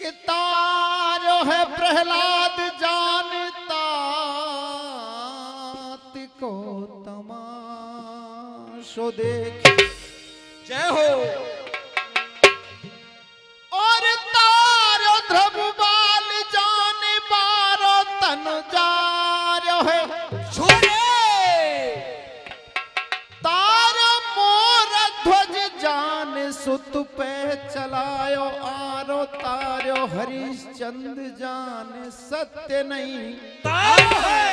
कि तारो है प्रहलाद जानता तिको तमाशो देख। जय हो। और तारो ध्रुव बाल जाने बारो तन जारो है छोड़े तारो मोर ध्वज जान सुत पे चलायो आरो तारो हरिश्चंद्र जान सत्य नहीं तारो है।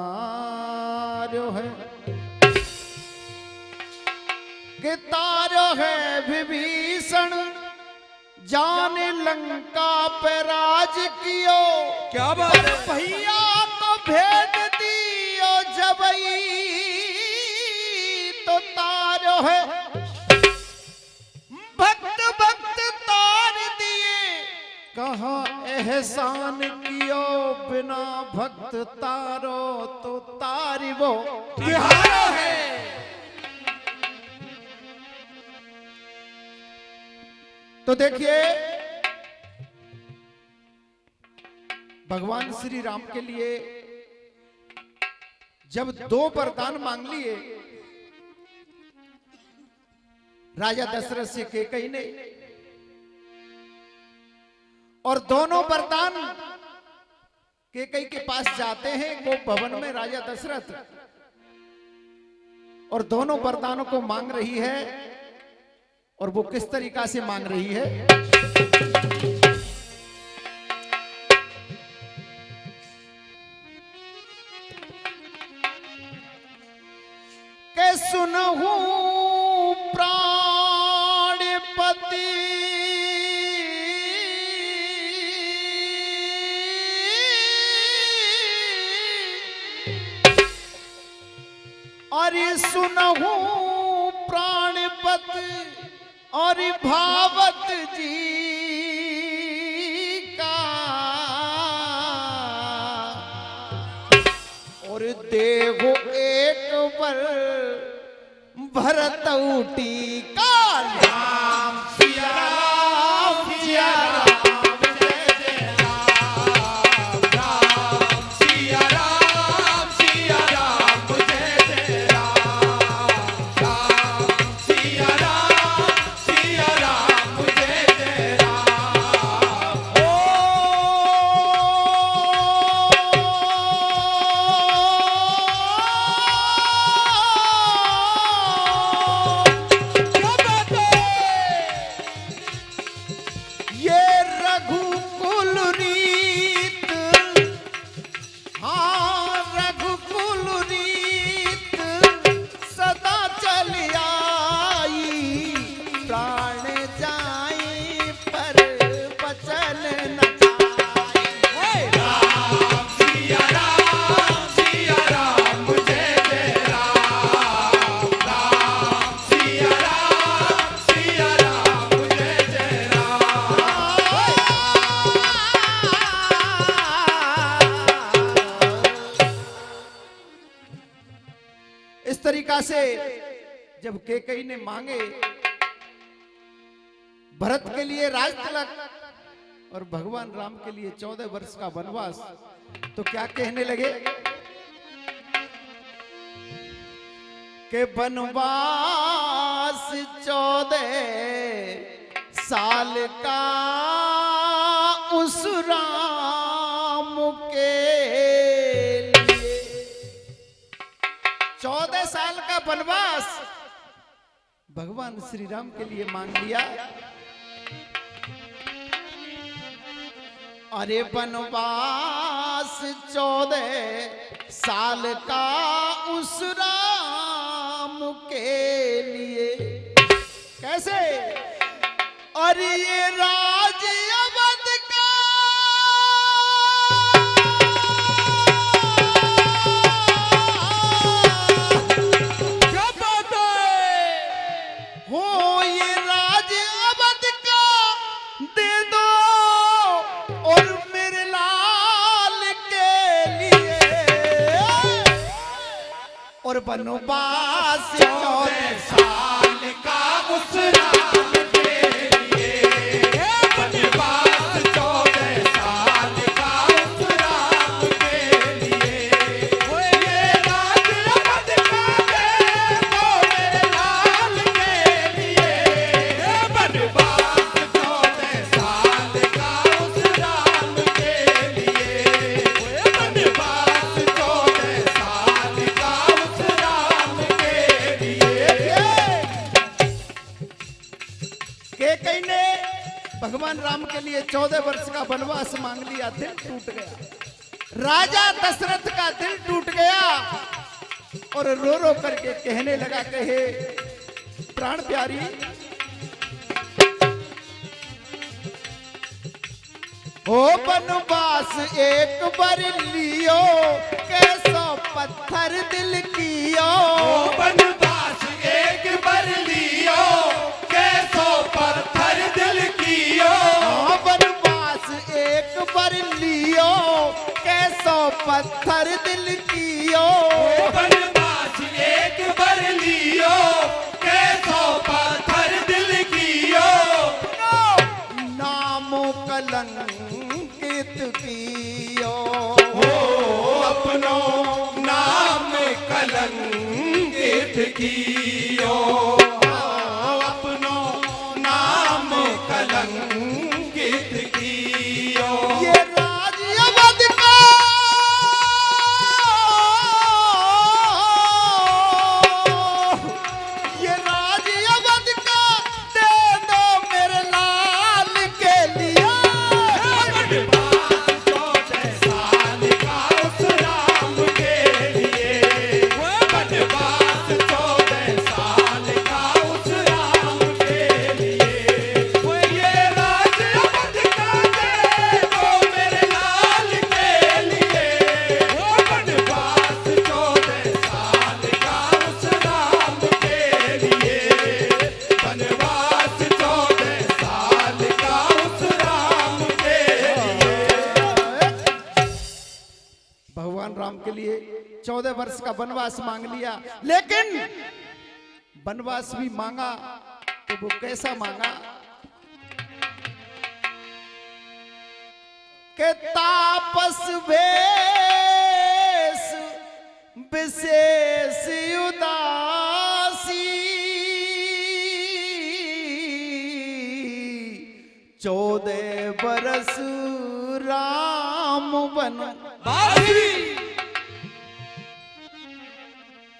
हारो है कि तारो है विभीषण जान लंका पे राज कियो। क्या बात है। भैया को भेज दियो जबई तो तारो है भक्त भक्त तार दिए कहा एहसान कियो बिना भक्त तारो तो तारिबो तिहारो है। तो देखिए भगवान श्री राम के लिए जब 2 वरदान मांग लिए राजा दशरथ से कैकेयी ने, और दोनों वरदान कैकेयी के पास जाते हैं वो भवन में राजा दशरथ, और दोनों वरदानों को मांग रही है। और वो किस तरीका से मांग रही है? के सुनहु प्राणपति और सुनहु प्राणपति और भावत जी का, और देखो एक बार भरत उठी का राम सिया राम सिया राम जय जय राम राम सिया राम सिया राम जय जय राम राम सिया राम सिया राम जय जय राम। ओ क्या बात है। ये रघुकुल रीत, हाँ रघुकुल रीत सदा चल आई, प्राण जाए पर बचन न जाए। राम सिया राम जय जय राम राम सिया राम जय जय राम। इस तरीका से जब कैकेयी ने मांगे भरत के लिए राज तिलक और भगवान राम के लिए 14 वर्ष का वनवास, तो क्या कहने लगे के वनवास 14 साल का उस राम के लिए। 14 साल का वनवास भगवान श्री राम के लिए मांग लिया। अरे वनवास 14 साल का उस राम के लिए। कैसे? अरे ये राज अवध का क्या बात है। हो, ये राज अवध का दे दो और मेरे लाल के लिए। और वनवास 14 साल का उस राम के लिए, वनवास 14 साल का उस राम के लिए। ये राज अवध का दे दो मेरे लाल के लिए, वनवास 14 साल का उस राम के लिए, वनवास 14 साल का उस राम के लिए। कैकेयी ने भगवान राम के लिए 14 वर्ष का वनवास मांग लिया, दिल टूट गया। राजा दशरथ का दिल टूट गया और रो रो करके कहने लगा, कहे प्राण प्यारी, ओ वनवास एक बार लियो, कैसो पत्थर दिल कियो। वनवास एक बार लियो, कैसो पत्थर दिल कियो। वनवास एक बार लियो, कैसो पत्थर दिल कियो। वनवास एक बार लियो, कैसो पत्थर दिल कियो। नाम कलंकित कियो, अपनो नाम कलंकित कियो, अपनो नाम कलंकित कियो। ये राज अवध का ये राज अवध का दे दो मेरे लाल के लिए। वनवास 14 साल का उस राम के लिए, वनवास 14 साल का उस राम के लिए। ये राज अवध का दे दो मेरे लाल के लिए, वनवास 14 साल का उस राम के लिए, वनवास 14 साल का उस राम के लिए। भगवान राम के लिए 14 वर्ष का वनवास मांग लिया, लेकिन वनवास भी मांगा तो वो कैसा मांगा के तापस वेश विशेष उदासी, 14 बरस राम बन।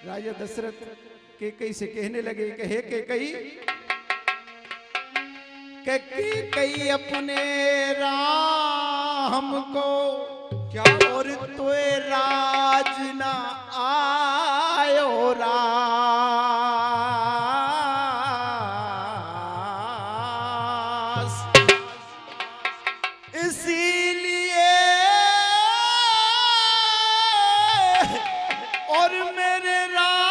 राजा दशरथ कैकेयी से कहने लगे कि हे कैकेयी, कैकेयी अपने राम को क्या और तोए राज ना आयो रास, इसीलिए और मेरे राम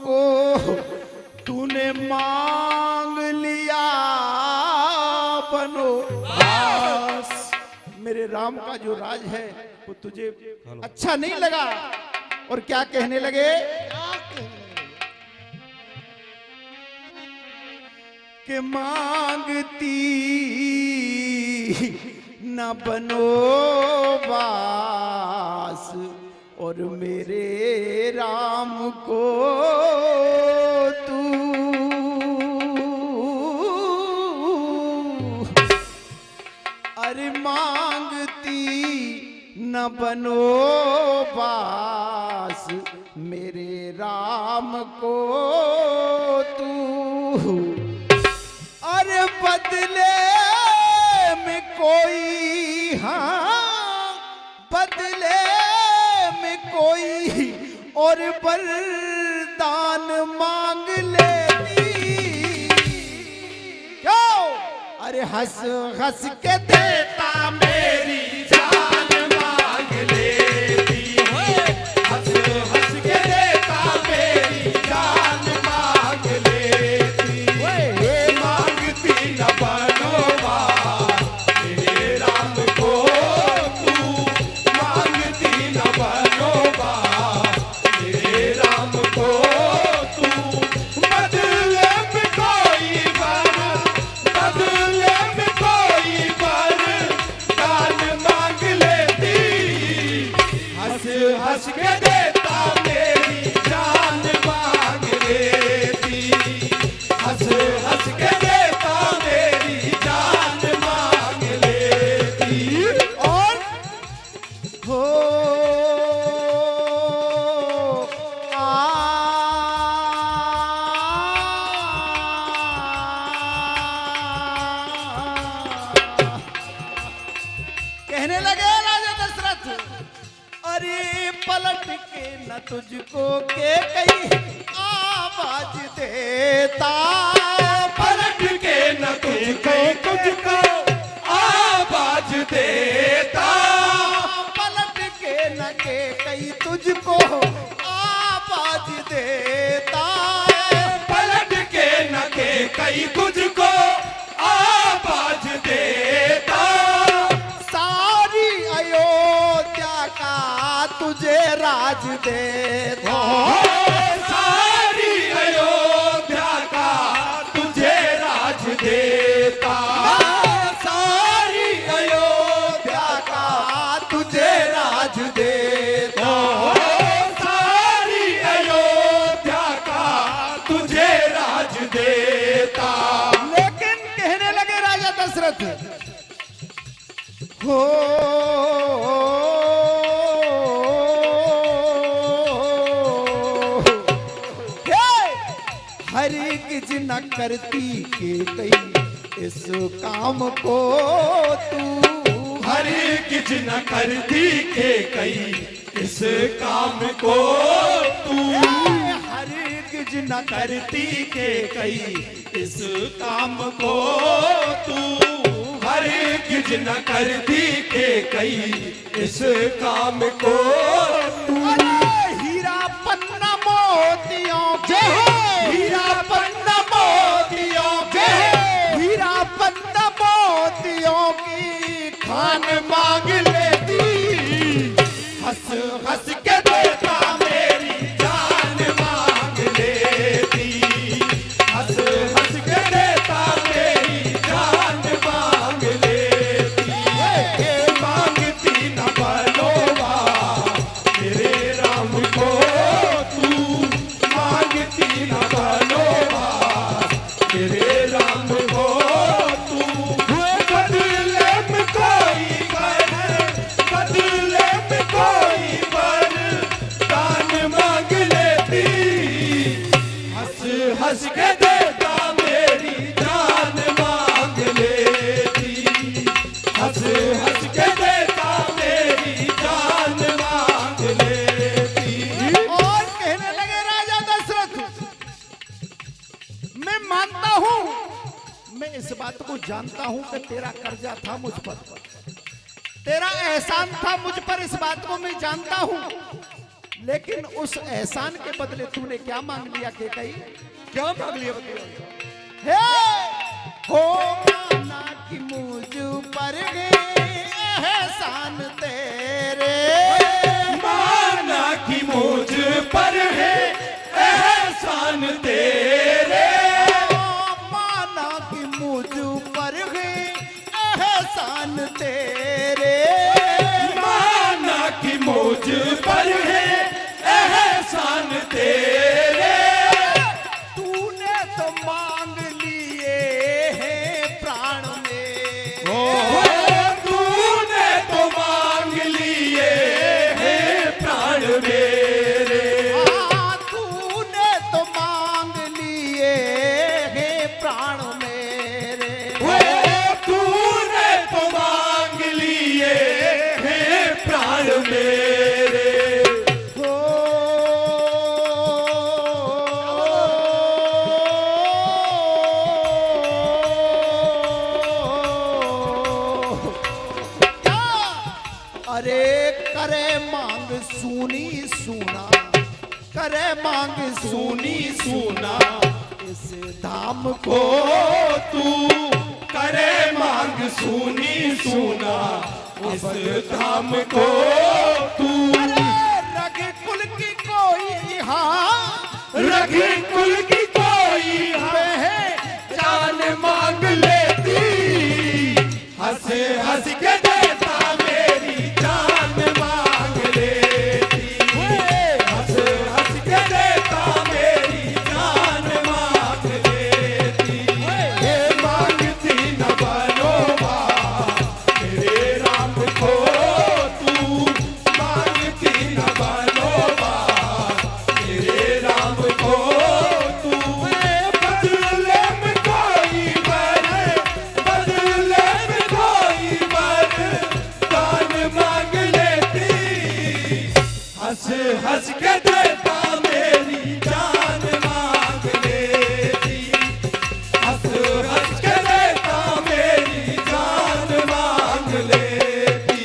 को तूने मांग लिया बनवास। मेरे राम का जो राज है वो तुझे अच्छा नहीं लगा, और क्या कहने लगे कि मांगती न बनवास और मेरे राम को तू अरे मांगती न बनवास मेरे राम को तू, अरे बदले में कोई, हाँ बदले में कोई और वरदान मांग लेती। क्यों? अरे हंस हंस के देता मेरी जान मांग लेती, हंस हंस के देता मेरी जान मांग लेती। मांगती न बनवास मेरे राम को तू, मांगती न बनवास मेरे राम को कहने लगे राजा दशरथ, अरे पलट के न तुझको के कई आवाज देता, पलट के न तुझको आवाज देता, पलट के न के कई तुझको आवाज देता, पलट के न के कई तुझको आवाज देता, सारी अयोध्या का तुझे राज देता, सारी अयोध्या का तुझे राज देता, सारी अयोध्या का तुझे राज देता, सारी अयोध्या का तुझे राज देता। लेकिन कहने लगे राजा दशरथ, हो हरगिज न करती के कई इस काम को तू, हरगिज न करती के कई इस काम को तू, हरगिज न करती के कई इस काम को तू, हरगिज न करती के कई इस काम को तू। हीरा पन्ना मोतियों के, हीरा पन्ना मोतियों के, हीरा पन्ना मोतियों की खान मांग लेती, हंस हंस के देता मेरी जान मांग लेती, हंस हंस के देता मेरी जान मांग लेती, मांगती न बनोबा मेरे राम को तू, मांगती न बनोबा मेरे राम को तू, बदले में कोई बदले में कोई दान मांग लेती, हंस हंस के देता मेरी जान मांग लेती, हंस हंस के देता मेरी जान मांग लेती। और कहने लगे राजा दशरथ, मैं मानता हूं, मैं इस बात को जानता हूं कि तेरा कर्जा था मुझ पर, तेरा एहसान था मुझ पर, इस बात को मैं जानता हूं, लेकिन उस एहसान के बदले तूने क्या मांग लिया के कई, क्या मांग लिया हे हो माना कि मुझ पर एहसान तेरे, माना कि मुझ पर है एहसान तेरे, माना कि मुझ पर एहसान तेरे, माना कि मुझ पर है एहसान तेरे, तूने तो मांग लिए हैं प्राण में, तूने तो मांग लिए हैं प्राण मेरे, तूने तो मांग लिए हैं प्राण मेरे, तूने तो मांग लिए हैं प्राण मेरे। हो अरे करे मांग सुनी सुना, करे मांग सुनी सुना इस धाम को को तू, करे मांग सुनी सुना इस धाम को तू, रग कुल की कोई हाँ रघु कुल की कोई है जान मांग लेती, हंस हंस के देता मेरी जान मांग लेती, हंस हंस के देता मेरी जान मांग लेती, ये मांगती न बनोबा मेरे राम को तू, मांगती न बनोबा मेरे राम को तू, बदले में कोई वर हंस के देता मेरी जान मांग लेती, हंस हंस के देता मेरी जान मांग लेती।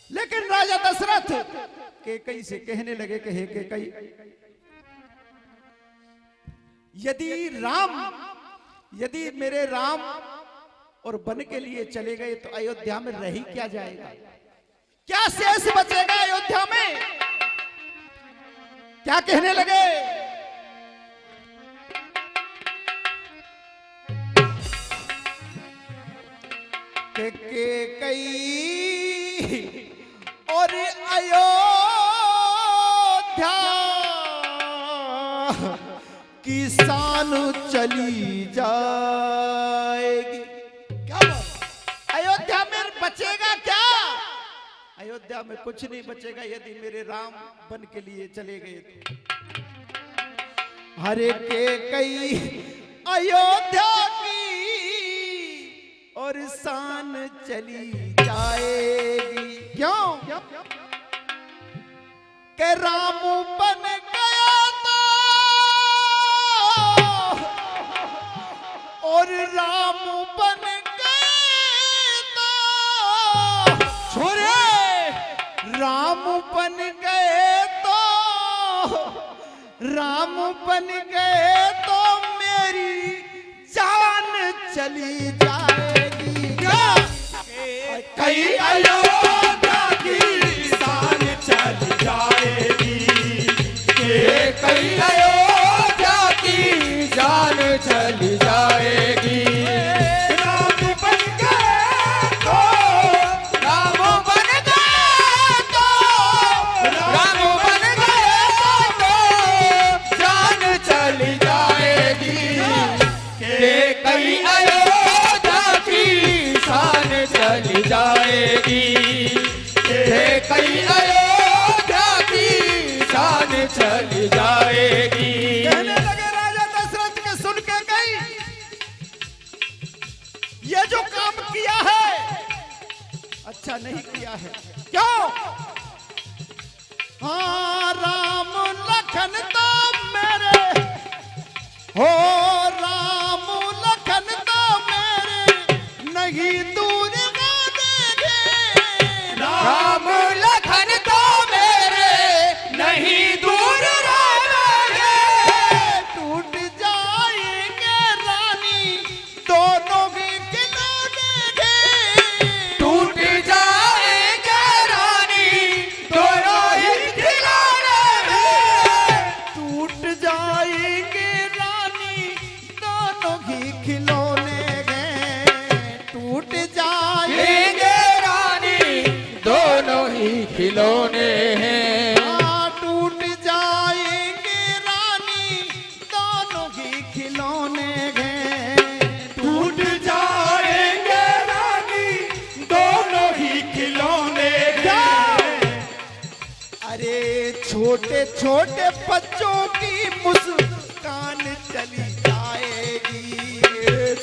लेकिन राजा दशरथ कैकई से कहने लगे कि हे कैकई, यदि मेरे राम और वन के लिए चले गए तो अयोध्या में रह ही क्या जाएगा, क्या शेष बचेगा अयोध्या में? क्या कहने लगे? के कैकई और अयोध्या की शान चली जाएगी। क्या अयोध्या में बचेगा क्या? अयोध्या में कुछ नहीं बचेगा यदि मेरे राम वन के लिए चले गए तो। हरे कैकई अयोध्या की और शान चली जाएगी। क्यों? के राम बन गया तो और राम बन गए तो छोरे, राम बन गए तो, राम बन गए तो मेरी जान चली जाएगी। क्या कई अयोध्या की शान चल जाएगी, के कई अयोध्या की जान चल जाएगी। राम बन गए तो, राम बन गए तो, राम बन गए तो जान चल जाएगी, के कई अयोध्या की शान चल जाएगी, कई अयोध्या की शान चल जाएगी। कहने लगे राजा दशरथ के सुन के कई, ये जो काम किया है अच्छा नहीं किया है। क्यों? हाँ, राम लखन तो मेरे हो, राम लखन तो मेरे नहीं दूर देंगे। राम लखन तो मेरे नहीं दूर रहेंगे, टूट जाएंगे रानी दोनों ही खिलौने। टूट जाएंगे रानी दोनों ही खिलौने, टूट जाएंगे रानी दोनों ही खिलौने हैं। टूट जाएंगे रानी दोनों ही खिलौने हैं। टूट जाएंगे रानी दोनों ही खिलौने हैं। टूट जाएंगे रानी दोनों ही खिलौने हैं। अरे छोटे छोटे बच्चों की मुस्कान चली जाएगी।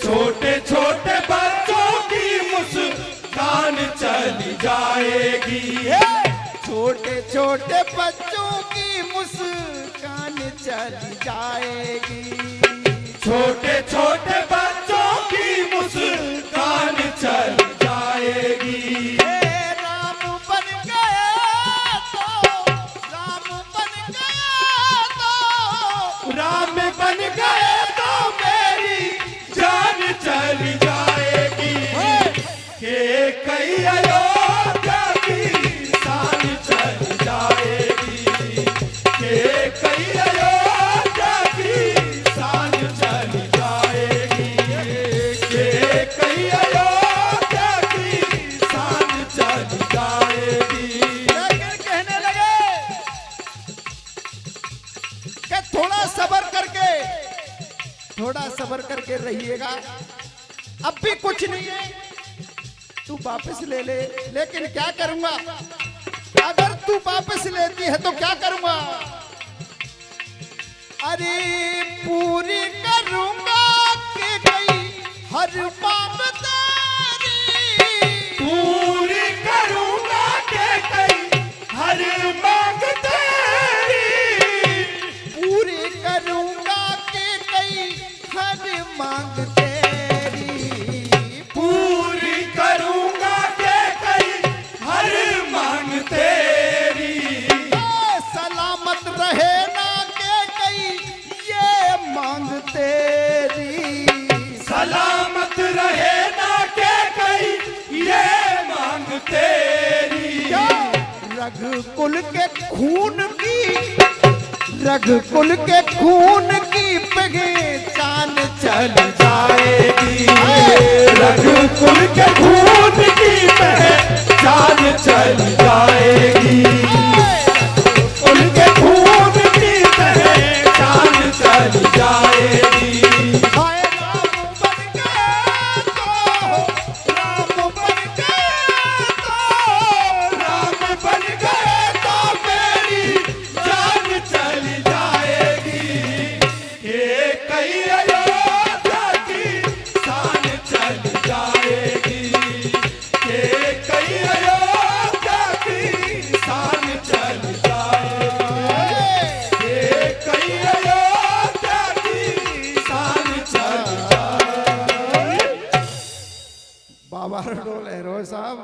छोटे छोटे बच्चों की मुस्कान चली जाएगी। छोटे छोटे बच्चों की मुस्कान चली जाएगी। छोटे छोटे बच्चों की मुस्कान चली जाएगी। राम बन गया तो, राम बन गया तो, राम बन गए तो मेरी जान चली जाएगी, के कई अयोध्या की शान चली जाएगी, के कई अयोध्या की शान चली जाएगी, के कई अयोध्या की शान चली जाएगी। लेकिन कहने लगे कि थोड़ा सबर करके रहिएगा, अब भी कुछ नहीं है, तू वापस ले ले। लेकिन क्या करूंगा? अगर तू वापस लेती है तो क्या करूंगा? अरे पूरी करूंगा कि गई हर मांग तेरी, पूरी करूंगा के कई हर मांग रघुकुल के खून की, रघुकुल के खून की पहचान चल जाएगी। रघुकुल के खून की पहचान चल जाएगी। उनके खून की पहचान चल जाएगी। हाय राम बन गए तो, राम बन गए तो, राम बन गए तो मेरी जान चली जाएगी। ये कई अयोध्या की शान चली जाएगी। ये कई अयोध्या की शान चली जाएगी। ये कई अयोध्या की शान चली जाएगी। बाबा डोले रो साहब।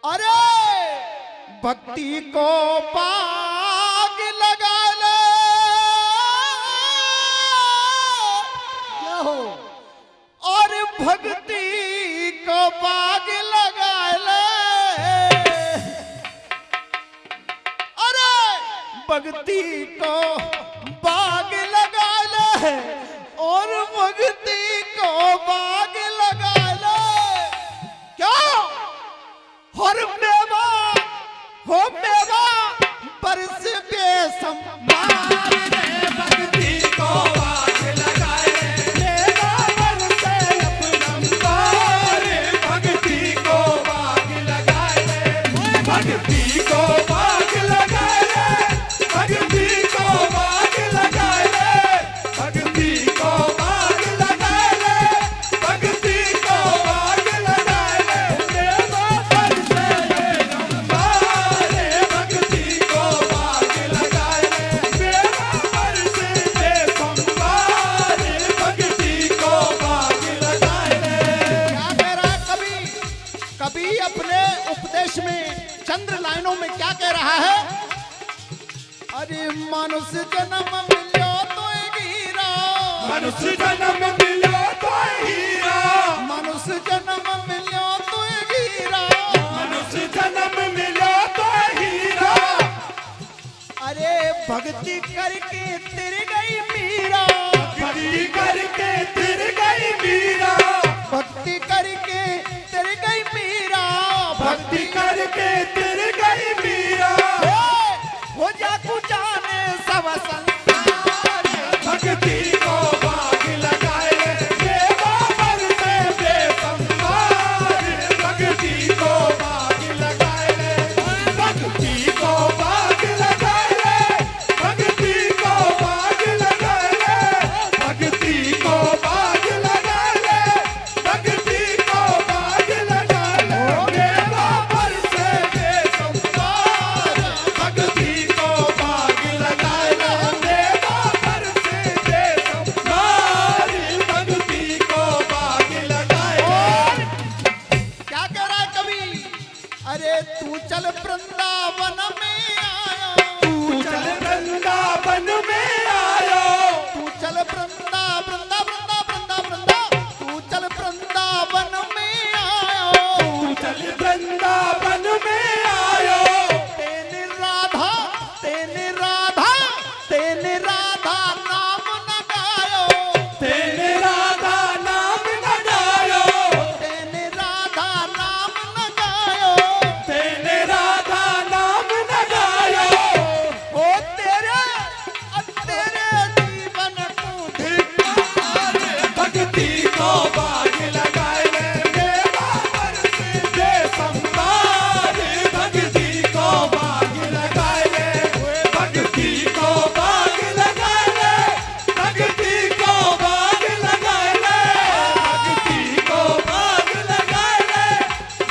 अरे भक्ति को पाग लगा ले, क्या हो, और भक्ति को पाग लगा ले। अरे भक्ति को बाग लगा ले, और भक्ति को बाग लगा ले। क्या हर मेवा हो मेवा बरस बेसमार रे। भक्ति को बाग लगाए मेवा बरसे अपरंपार। भक्ति को बाग लगाए, भक्ति को बाग लगाए, भक्ति को बाग लगाए, भक्ति को बाग लगाए, भक्ति को बाग लगाए मेवा बरसे अपरंपार। भक्ति को बाग लगाए मेवा बरसे बेसंबार। भक्ति को बाग लगाए। क्या कह रहा है कवि? कवि अपने उपदेश में चंद्र लाइनों में क्या कह रहा है? अरे मनुष्य जन्म मिलो तो एक हीरा, मनुष्य जन्म मिलो तो हीरा। मनुष्य जन्म मिलो तो एक हीरा। मनुष्य जन्म मिलो तो हीरा। अरे भक्ति करके तिर गई मीरा, भक्ति करके तिर गई मीरा। भक्ति करके तिर गई मीरा। भक्ति करके तिर गई मीरा। हो जा तू जाने सब संसार। भक्ति को बाग लगाए मेवा बरसे बेसंबार। भक्ति को बाग लगाए, भक्ति को बाग लगाए, भक्ति को बाग लगाए, भक्ति को बाग लगाए, भक्ति को बाग लगाए मेवा बरसे बेसंबार। भक्ति को बाग लगाए मेवा बरसे बेसंबार। भक्ति को बाग लगाए। क्या कह रहा है कवि? अरे तू चल वृंदावन में आया, तू चल वृंदावन में आयो। तू चल वृंदा वृंदा वृंदा वृंदा वृंदा, तू चल वृंदावन में आया। तू चल वृंदावन में आयो। तेने राधा, तेने राधा, तेने राधा नाम न गायो। तेने राधा नाम न गायो। तेने राधा नाम न गायो। तेने राधा नाम न गायो। ओ तेरे जीवन को धिक्कार। भक्ति को बाग लगाए मेवा बरसे बेसंबार। भक्ति को बाग लगाए, भक्ति को बाग लगाए, भक्ति को बाग लगाए, भक्ति को बाग लगाए,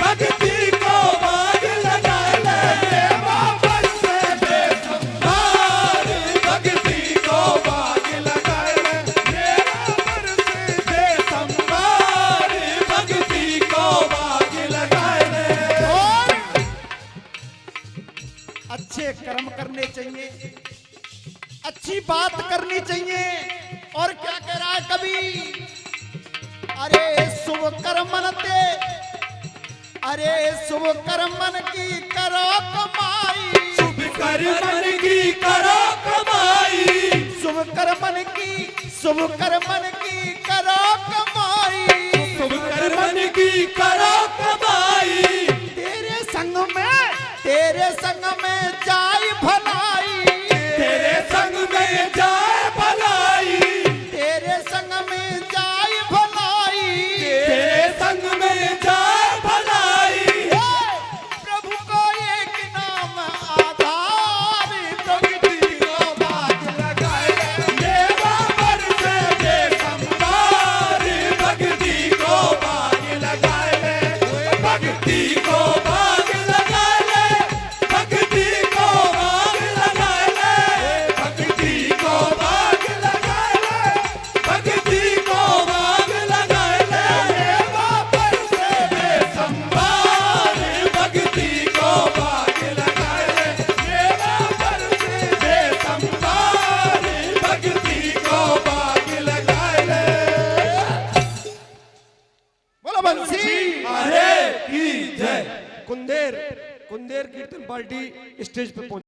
भक्ति को बाग लगाए मेवा बरसे बेसंबार। भक्ति को बाग लगाए मेवा बरसे बेसंबार। भक्ति को बाग लगाए। और अच्छे कर्म करने चाहिए, अच्छी बात करनी चाहिए। और क्या कह रहा है कवि? अरे शुभ कर्मन ते अरे शुभ कर्मन की करो कमाई, शुभ कर्मन की करो कमाई, शुभ कर्मन की करो कमाई, शुभ कर्मन की करो कमाई। तेरे संग में जाय भलाई, तेरे संग में जाए भलाई, तेरे संग में जाय भलाई, तेरे संग में जाए भलाई। प्रभु को एक नाम आधार, प्रगति को बात लगाए, ये बाबर से बेसंबार, भक्ति को बाग लगाए, भक्ति को बाग लगाए, भक्ति को बाग लगाए, भक्ति को बाग लगाए, भक्ति को बाग लगाए। ये बाबर से बेसंबार, भक्ति को बाग लगाए, ये बाबर से बेसंबार, भक्ति को बाग लगाए। बोलो बंसी। अरे की जय। कुंदेर कीर्तन पार्टी स्टेज पे पहुंची।